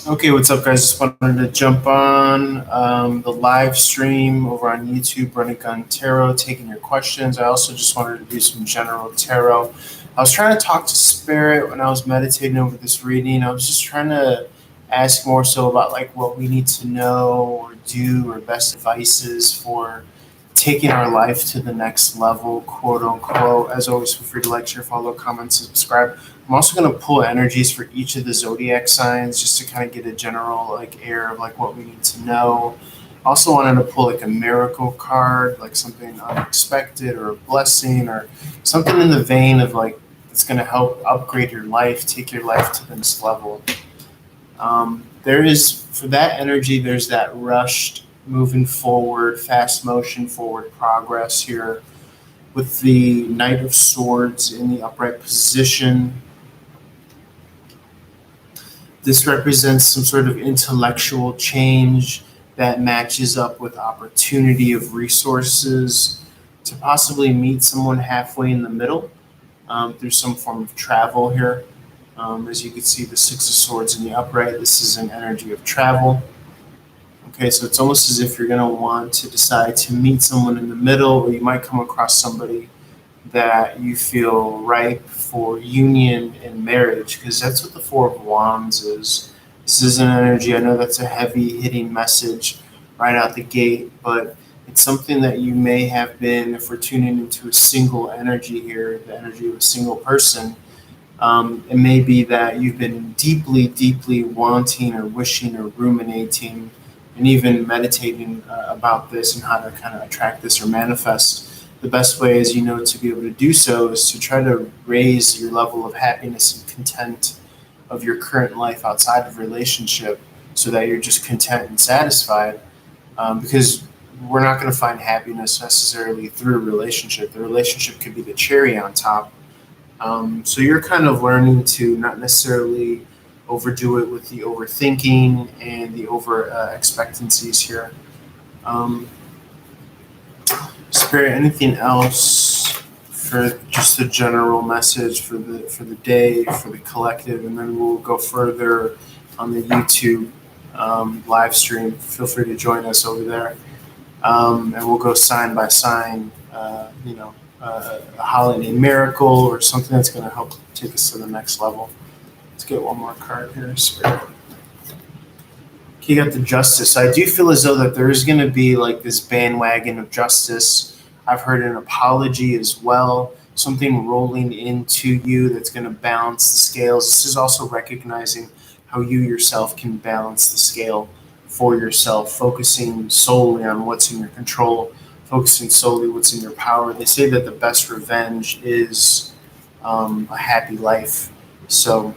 Okay, what's up, guys? Just wanted to jump on the live stream over on YouTube, Running Gun Tarot, taking your questions. I also just wanted to do some general tarot. I was trying to talk to Spirit when I was meditating over this reading. I was just trying to ask more so about like what we need to know or do or best advices for taking our life to the next level, quote unquote. As always, feel free to like, share, follow, comment, subscribe. I'm also going to pull energies for each of the zodiac signs just to kind of get a general like air of like what we need to know. Also wanted to pull like a miracle card, like something unexpected or a blessing or something in the vein of like that's going to help upgrade your life, take your life to the next level. There is for that energy. There's that rushed, moving forward, fast motion, forward progress here with the Knight of Swords in the upright position. This represents some sort of intellectual change that matches up with opportunity of resources to possibly meet someone halfway in the middle through some form of travel here. As you can see, the Six of Swords in the upright, this is an energy of travel. Okay, so it's almost as if you're going to want to decide to meet someone in the middle, or you might come across somebody that you feel ripe for union and marriage, because that's what the Four of Wands is. This is an energy, I know that's a heavy hitting message right out the gate, but it's something that you may have been, if we're tuning into a single energy here, the energy of a single person, it may be that you've been deeply, deeply wanting or wishing or ruminating and even meditating about this and how to kind of attract this or manifest. The best way, as you know, to be able to do so is to try to raise your level of happiness and content of your current life outside of relationship so that you're just content and satisfied. Because we're not going to find happiness necessarily through a relationship. The relationship could be the cherry on top. So you're kind of learning to not necessarily overdo it with the overthinking and the over expectancies here. Spirit, anything else for just the general message for the day, for the collective, and then we'll go further on the YouTube live stream. Feel free to join us over there, and we'll go sign by sign. A holiday miracle or something that's going to help take us to the next level. Let's get one more card here, Spirit. You got the Justice. I do feel as though that there is going to be like this bandwagon of justice. I've heard an apology as well, something rolling into you that's going to balance the scales. This is also recognizing how you yourself can balance the scale for yourself, focusing solely on what's in your control, focusing solely what's in your power. They say that the best revenge is a happy life. So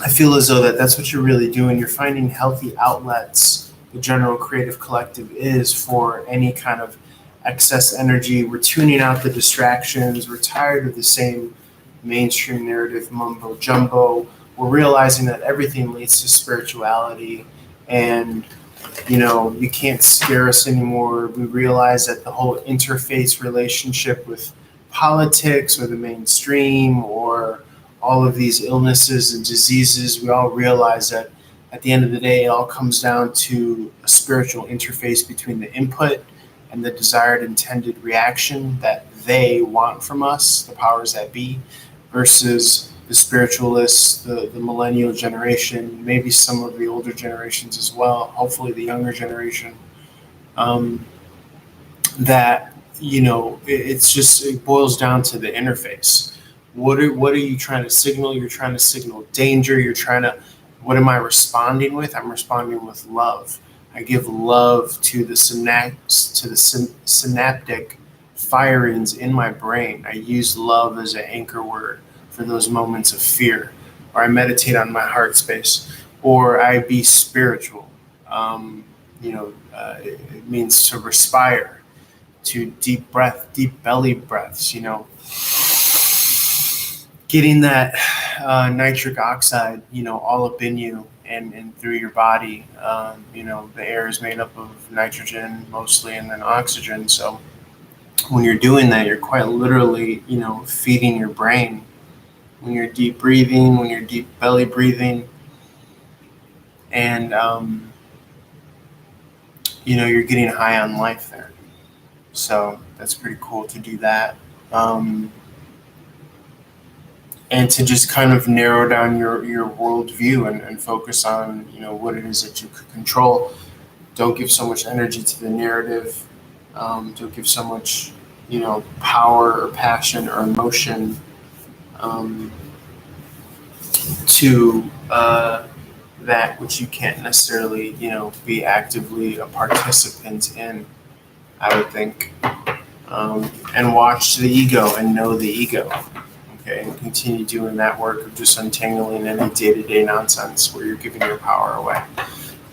I feel as though that's what you're really doing. You're finding healthy outlets. The general creative collective is for any kind of excess energy. We're tuning out the distractions. We're tired of the same mainstream narrative mumbo jumbo. We're realizing that everything leads to spirituality, and you can't scare us anymore. We realize that the whole interface relationship with politics or the mainstream or all of these illnesses and diseases, we all realize that at the end of the day, it all comes down to a spiritual interface between the input and the desired intended reaction that they want from us, the powers that be, versus the spiritualists, the millennial generation, maybe some of the older generations as well, hopefully the younger generation, that, it boils down to the interface. What are you trying to signal? You're trying to signal danger. What am I responding with? I'm responding with love. I give love to the synaptic firings in my brain. I use love as an anchor word for those moments of fear, or I meditate on my heart space, or I be spiritual. It means to respire, to deep breath, deep belly breaths, getting that nitric oxide, all up in you and through your body. The air is made up of nitrogen mostly and then oxygen. So when you're doing that, you're quite literally, feeding your brain. When you're deep breathing, when you're deep belly breathing, and you're getting high on life there. So that's pretty cool to do that. Um, and to just kind of narrow down your worldview and focus on what it is that you could control. Don't give so much energy to the narrative. Don't give so much power or passion or emotion um, to that which you can't necessarily be actively a participant in, I would think. And watch the ego and know the ego. Okay, and continue doing that work of just untangling any day-to-day nonsense where you're giving your power away.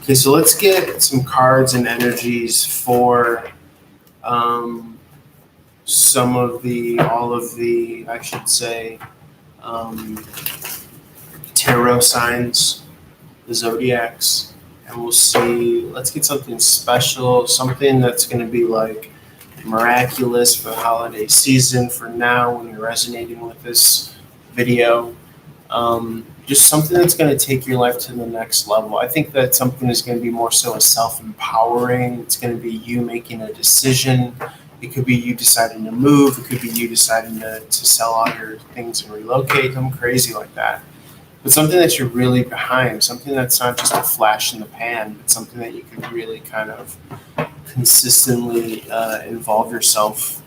Okay, so let's get some cards and energies for all of the, I should say, tarot signs, the zodiacs, and we'll see. Let's get something special, something that's going to be like miraculous for the holiday season. For now, when you're resonating with this video, just something that's going to take your life to the next level. I think that something is going to be more so a self-empowering. It's going to be you making a decision. It could be you deciding to move. It could be you deciding to sell all your things and relocate them, crazy like that. But something that you're really behind, something that's not just a flash in the pan, but something that you could really kind of consistently involve yourself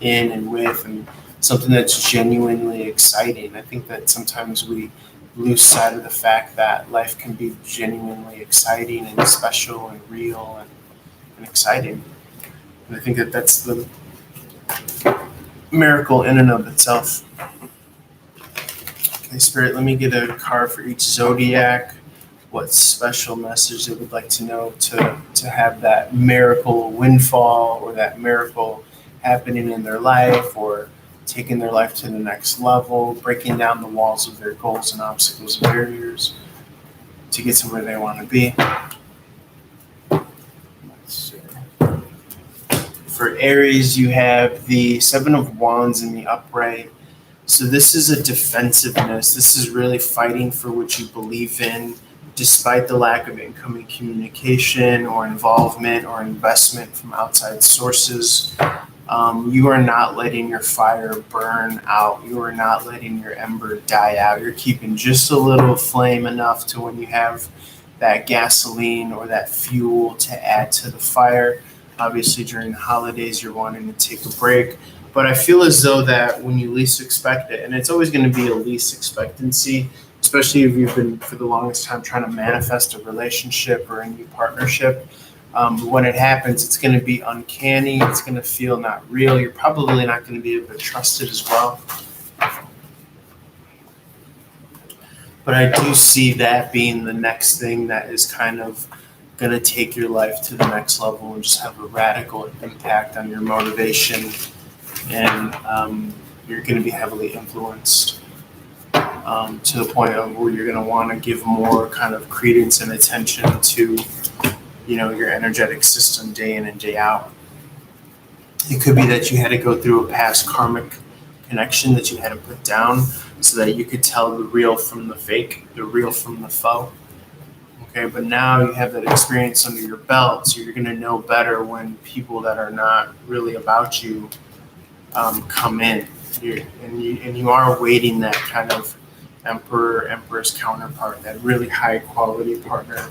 in and with, and something that's genuinely exciting. I think that sometimes we lose sight of the fact that life can be genuinely exciting and special and real and exciting. And I think that that's the miracle in and of itself. Okay, Spirit, let me get a card for each zodiac. What special message they would like to know to have that miracle windfall or that miracle happening in their life, or taking their life to the next level, breaking down the walls of their goals and obstacles and barriers to get to where they want to be. Let's see. For Aries, you have the Seven of Wands in the upright. So this is a defensiveness. This is really fighting for what you believe in, despite the lack of incoming communication or involvement or investment from outside sources. You are not letting your fire burn out. You are not letting your ember die out. You're keeping just a little flame enough to when you have that gasoline or that fuel to add to the fire. Obviously, during the holidays, you're wanting to take a break. But I feel as though that when you least expect it, and it's always going to be a least expectancy, especially if you've been for the longest time trying to manifest a relationship or a new partnership, when it happens, it's going to be uncanny. It's going to feel not real. You're probably not going to be able to trust it as well. But I do see that being the next thing that is kind of going to take your life to the next level and just have a radical impact on your motivation. And you're going to be heavily influenced to the point of where you're going to want to give more kind of credence and attention to, your energetic system day in and day out. It could be that you had to go through a past karmic connection that you had to put down so that you could tell the real from the fake, the real from the faux. Okay, but now you have that experience under your belt, so you're going to know better when people that are not really about you come in. You are awaiting that kind of emperor's counterpart, that really high quality partner.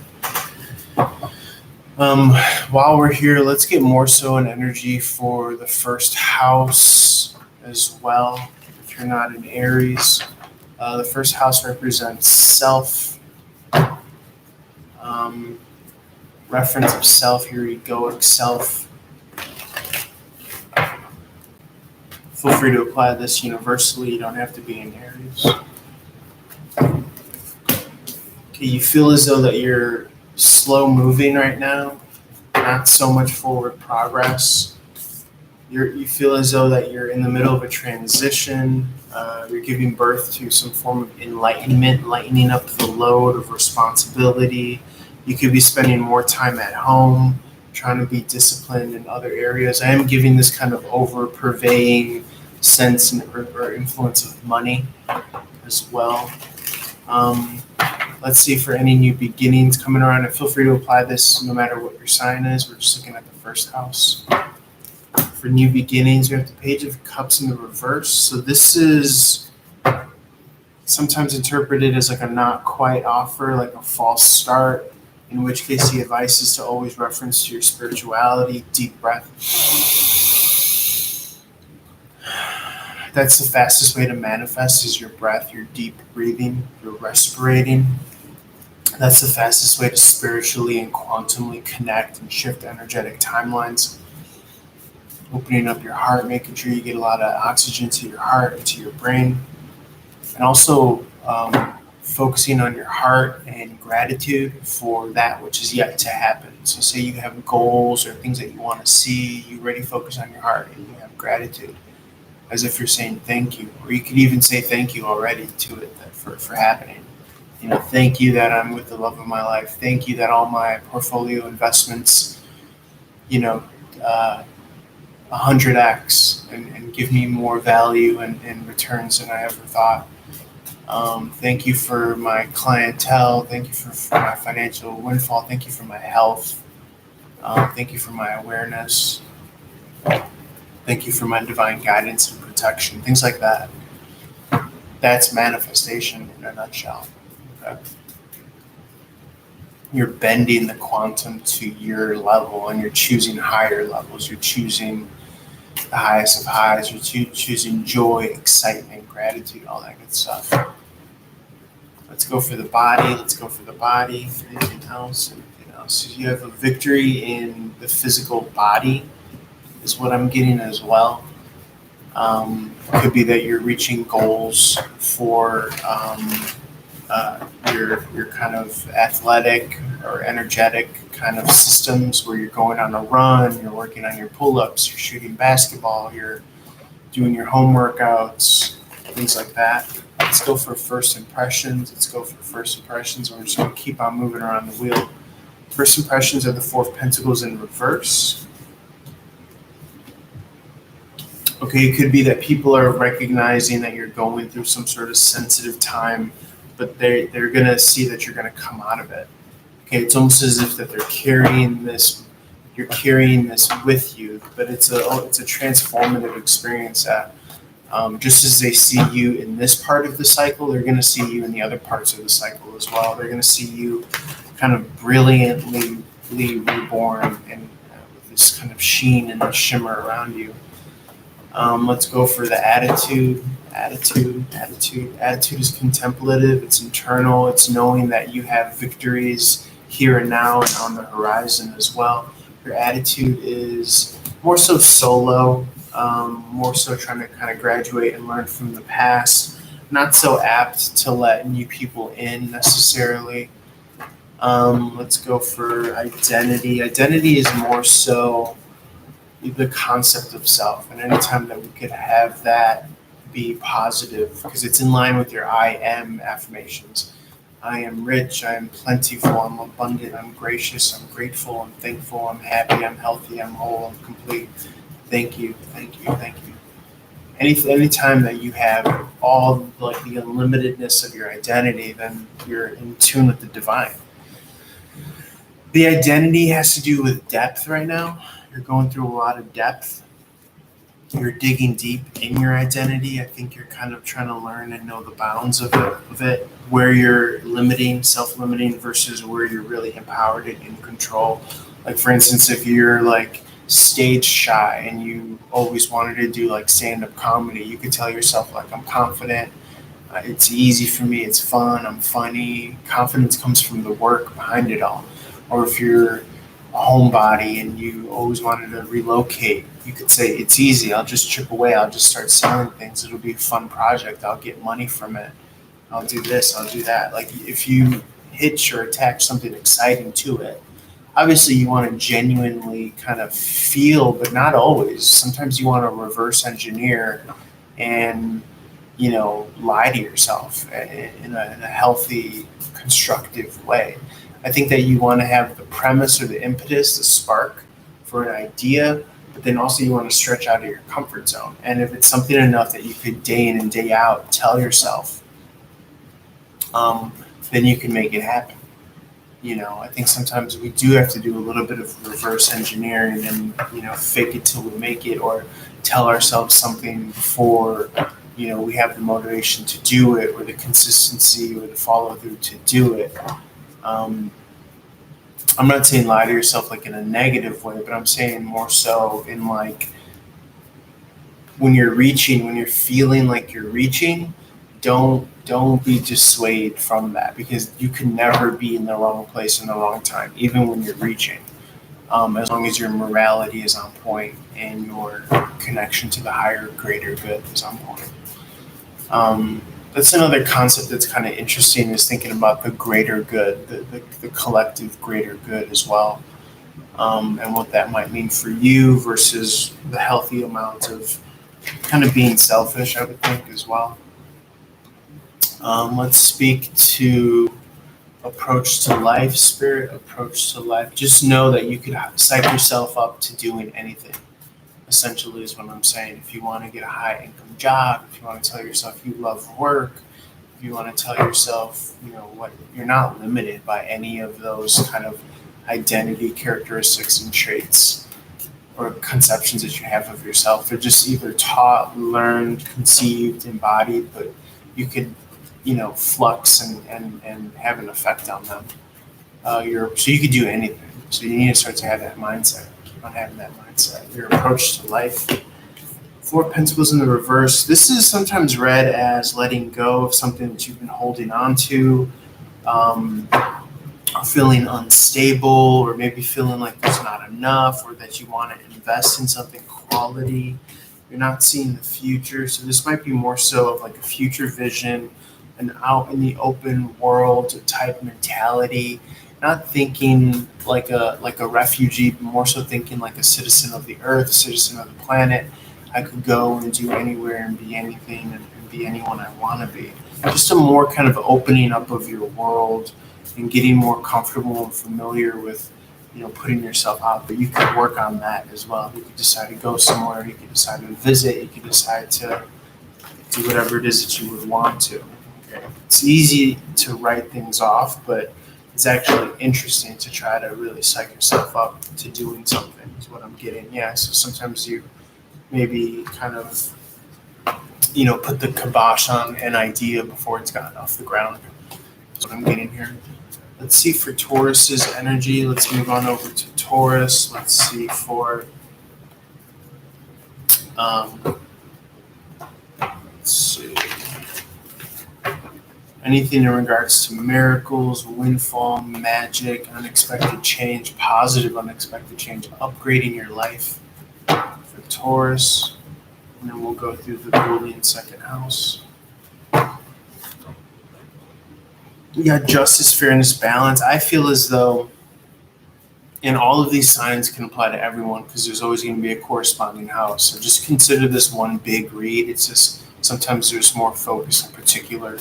While we're here, let's get more so an energy for the first house as well. If you're not in Aries, the first house represents self, reference of self, your egoic self. Feel free to apply this universally. You don't have to be in Aries. Okay, you feel as though that you're slow moving right now, not so much forward progress. You feel as though that you're in the middle of a transition. You're giving birth to some form of enlightenment, lightening up the load of responsibility. You could be spending more time at home, trying to be disciplined in other areas. I am giving this kind of over-pervading sense or influence of money as well. Let's see for any new beginnings coming around, and feel free to apply this no matter what your sign is. We're just looking at the first house. For new beginnings, we have the Page of Cups in the reverse. So this is sometimes interpreted as like a not quite offer, like a false start, in which case the advice is to always reference to your spirituality. Deep breath. That's the fastest way to manifest, is your breath, your deep breathing, your respirating. That's the fastest way to spiritually and quantumly connect and shift energetic timelines. Opening up your heart, making sure you get a lot of oxygen to your heart and to your brain. And also focusing on your heart and gratitude for that which is yet to happen. So say you have goals or things that you want to see, you already focus on your heart and you have gratitude, as if you're saying thank you. Or you could even say thank you already to it for happening. Thank you that I'm with the love of my life. Thank you that all my portfolio investments, 100x and give me more value and returns than I ever thought. Thank you for my clientele. Thank you for my financial windfall. Thank you for my health. Thank you for my awareness. Thank you for my divine guidance and protection. Things like that. That's manifestation in a nutshell. Okay? You're bending the quantum to your level, and you're choosing higher levels. You're choosing the highest of highs. You're choosing joy, excitement, gratitude, all that good stuff. Let's go for the body. Anything else? So you have a victory in the physical body is what I'm getting as well. It could be that you're reaching goals for your kind of athletic or energetic kind of systems, where you're going on a run, you're working on your pull-ups, you're shooting basketball, you're doing your home workouts, things like that. Let's go for first impressions. We're just going to keep on moving around the wheel. First impressions are the Four of Pentacles in reverse. Okay, it could be that people are recognizing that you're going through some sort of sensitive time, but they're going to see that you're going to come out of it. Okay, it's almost as if that you're carrying this with you, but it's a transformative experience that just as they see you in this part of the cycle, they're going to see you in the other parts of the cycle as well. They're going to see you kind of brilliantly reborn and with this kind of sheen and shimmer around you. Let's go for the attitude. Attitude is contemplative. It's internal. It's knowing that you have victories here and now and on the horizon as well. Your attitude is more so solo, more so trying to kind of graduate and learn from the past. Not so apt to let new people in necessarily. Let's go for identity. Identity is more so the concept of self, and anytime that we could have that be positive, because it's in line with your I am affirmations. I am rich, I am plentiful, I'm abundant, I'm gracious, I'm grateful, I'm thankful, I'm happy, I'm healthy, I'm whole, I'm complete. Thank you. Anytime that you have all like the unlimitedness of your identity, then you're in tune with the divine. The identity has to do with depth right now. You're going through a lot of depth. You're digging deep in your identity. I think you're kind of trying to learn and know the bounds of it, where you're self-limiting versus where you're really empowered and in control. Like for instance, if you're like stage shy and you always wanted to do like stand-up comedy, you could tell yourself like, I'm confident, it's easy for me, it's fun, I'm funny. Confidence comes from the work behind it all. Or if you're a homebody and you always wanted to relocate, you could say, it's easy, I'll just chip away, I'll just start selling things, it'll be a fun project, I'll get money from it, I'll do this, I'll do that. Like if you hitch or attach something exciting to it, obviously you want to genuinely kind of feel, but not always. Sometimes you want to reverse engineer and, lie to yourself in a healthy, constructive way. I think that you want to have the premise or the impetus, the spark for an idea, but then also you want to stretch out of your comfort zone. And if it's something enough that you could day in and day out tell yourself, then you can make it happen. I think sometimes we do have to do a little bit of reverse engineering and, fake it till we make it, or tell ourselves something before, we have the motivation to do it, or the consistency or the follow through to do it. I'm not saying lie to yourself like in a negative way, but I'm saying more so in like when you're feeling like you're reaching, don't be dissuaded from that, because you can never be in the wrong place in the wrong time, even when you're reaching. As long as your morality is on point and your connection to the higher, greater good is on point. That's another concept that's kind of interesting, is thinking about the greater good, the collective greater good as well, and what that might mean for you versus the healthy amount of kind of being selfish, I would think, as well. Let's speak to approach to life, spirit, approach to life. Just know that you could psych yourself up to doing anything, essentially, is what I'm saying. If you want to get a high income job, if you want to tell yourself you love work, if you want to tell yourself, what, you're not limited by any of those kind of identity characteristics and traits or conceptions that you have of yourself. They're just either taught, learned, conceived, embodied, but you could flux and have an effect on them. So you could do anything. So you need to start to have that mindset. Keep on having that mindset. Your approach to life. 4 Pentacles in the reverse. This is sometimes read as letting go of something that you've been holding on to, or feeling unstable, or maybe feeling like there's not enough, or that you want to invest in something quality. You're not seeing the future. So this might be more so of like a future vision, an out in the open world type mentality, not thinking like a refugee, but more so thinking like a citizen of the earth, citizen of the planet. I could go and do anywhere and be anything and be anyone I want to be. Just a more kind of opening up of your world and getting more comfortable and familiar with, putting yourself out there. You could work on that as well. You could decide to go somewhere. You could decide to visit. You could decide to do whatever it is that you would want to. It's easy to write things off, but it's actually interesting to try to really psych yourself up to doing something, is what I'm getting. Yeah, so sometimes you maybe kind of, put the kibosh on an idea before it's gotten off the ground. That's what I'm getting here. Let's see for Taurus's energy. Let's move on over to Taurus. Let's see for let's see. Anything in regards to miracles, windfall, magic, unexpected change, positive unexpected change, upgrading your life for Taurus. And then we'll go through the Boolean second house. We got justice, fairness, balance. I feel as though, and all of these signs can apply to everyone because there's always going to be a corresponding house. So just consider this one big read. It's just sometimes there's more focus on particular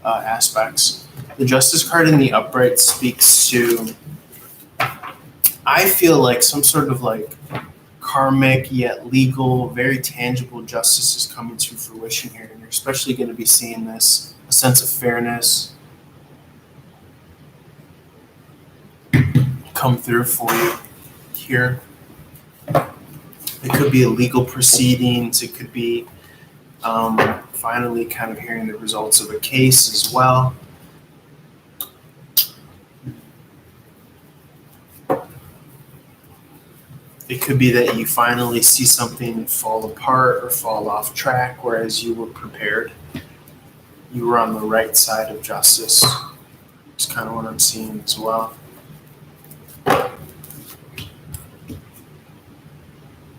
aspects. The Justice card in the upright speaks to, I feel like, some sort of like karmic yet legal, very tangible justice is coming to fruition here. And you're especially going to be seeing this, a sense of fairness come through for you here. It could be a legal proceedings. It could be finally kind of hearing the results of a case as well. It could be that you finally see something fall apart or fall off track, whereas you were prepared. You were on the right side of justice. It's kind of what I'm seeing as well.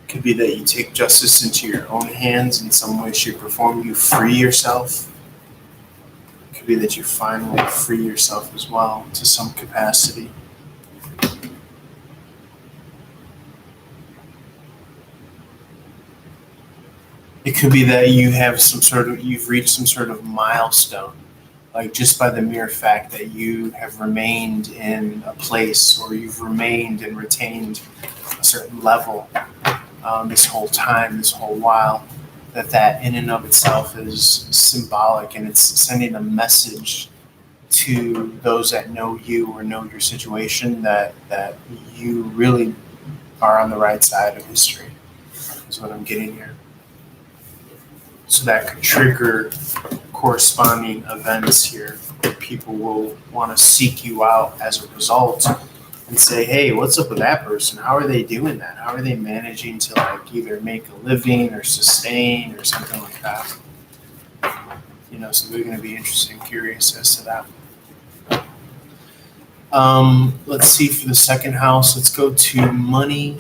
It could be that you take justice into your own hands in some way, shape, or form. You free yourself. It could be that you finally free yourself as well to some capacity. It could be that you've reached some sort of milestone, like just by the mere fact that you have remained in a place, or you've remained and retained a certain level this whole time, this whole while, that in and of itself is symbolic, and it's sending a message to those that know you or know your situation that you really are on the right side of history, is what I'm getting here. So that could trigger corresponding events here. People will want to seek you out as a result and say, hey, what's up with that person? How are they doing that? How are they managing to like either make a living or sustain or something like that? So they're going to be interested and curious as to that. Let's see for the second house. Let's go to money.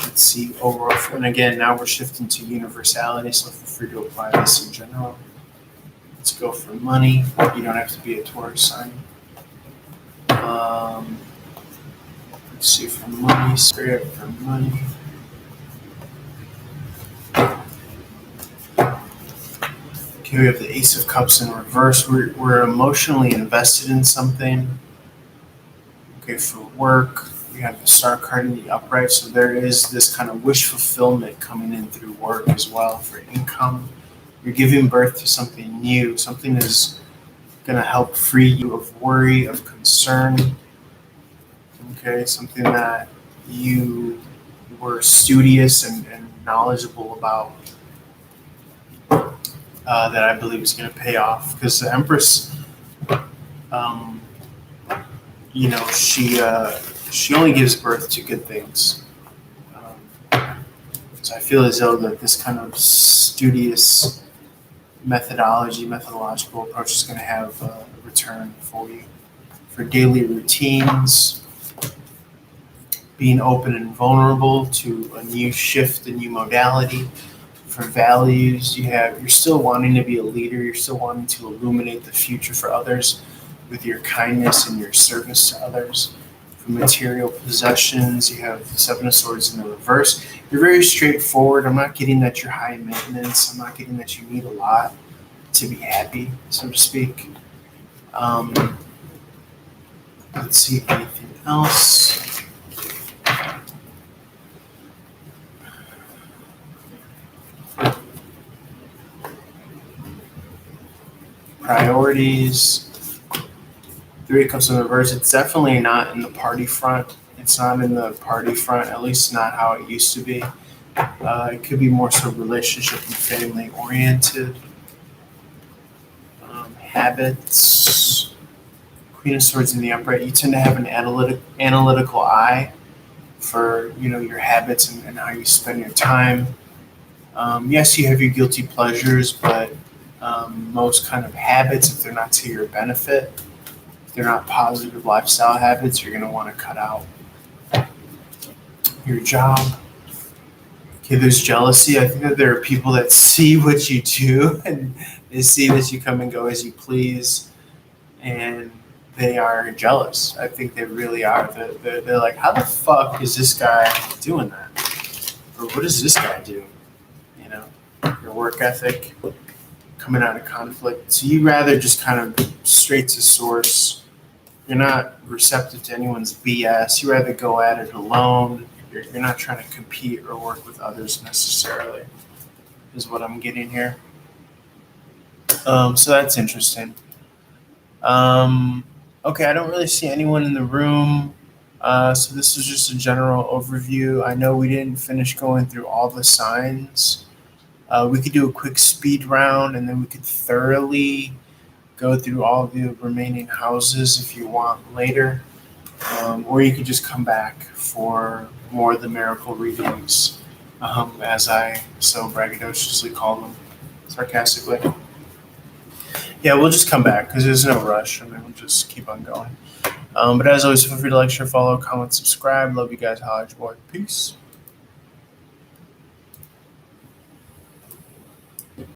Let's see overall. And again, now we're shifting to universality, so feel free to apply this in general. Let's go for money. You don't have to be a Taurus sign. Let's see for money, spirit for money. Okay, we have the Ace of Cups in reverse. We're emotionally invested in something. Okay, for work, we have the Star card in the upright, so there is this kind of wish fulfillment coming in through work as well. For income, you're giving birth to something new. Something is going to help free you of worry, of concern. Okay, something that you were studious and knowledgeable about that I believe is going to pay off. Because the Empress, she only gives birth to good things. So I feel as though that this kind of studious methodological approach is going to have a return for you. For daily routines, being open and vulnerable to a new shift, a new modality. For values, you're still wanting to be a leader. You're still wanting to illuminate the future for others with your kindness and your service to others. For material possessions, you have the Seven of Swords in the reverse. You're very straightforward. I'm not getting that you're high maintenance. I'm not getting that you need a lot to be happy, so to speak. Let's see anything else. Priorities. Three of Cups in reverse. It's definitely not in the party front. It's not in the party front, at least not how it used to be. It could be more so relationship and family oriented. Habits. Queen of Swords in the upright. You tend to have an analytical eye for your habits and how you spend your time. Yes, you have your guilty pleasures, but most kind of habits, if they're not to your benefit, if they're not positive lifestyle habits, you're going to want to cut out. Your job. Okay, there's jealousy. I think that there are people that see what you do and they see that you come and go as you please, and they are jealous. I think they really are. They're like, how the fuck is this guy doing that? Or what does this guy do? Your work ethic, coming out of conflict. So you rather just kind of straight to source. You're not receptive to anyone's BS. You rather go at it alone. You're not trying to compete or work with others necessarily, is what I'm getting here. So that's interesting. Okay, I don't really see anyone in the room. So this is just a general overview. I know we didn't finish going through all the signs. We could do a quick speed round, and then we could thoroughly go through all the remaining houses if you want later. Or you could just come back for more of the miracle readings, as I so braggadociously call them, sarcastically. Yeah, we'll just come back because there's no rush. We'll just keep on going. But as always, feel free to like, share, follow, comment, subscribe. Love you guys. Holla at your boy. Peace.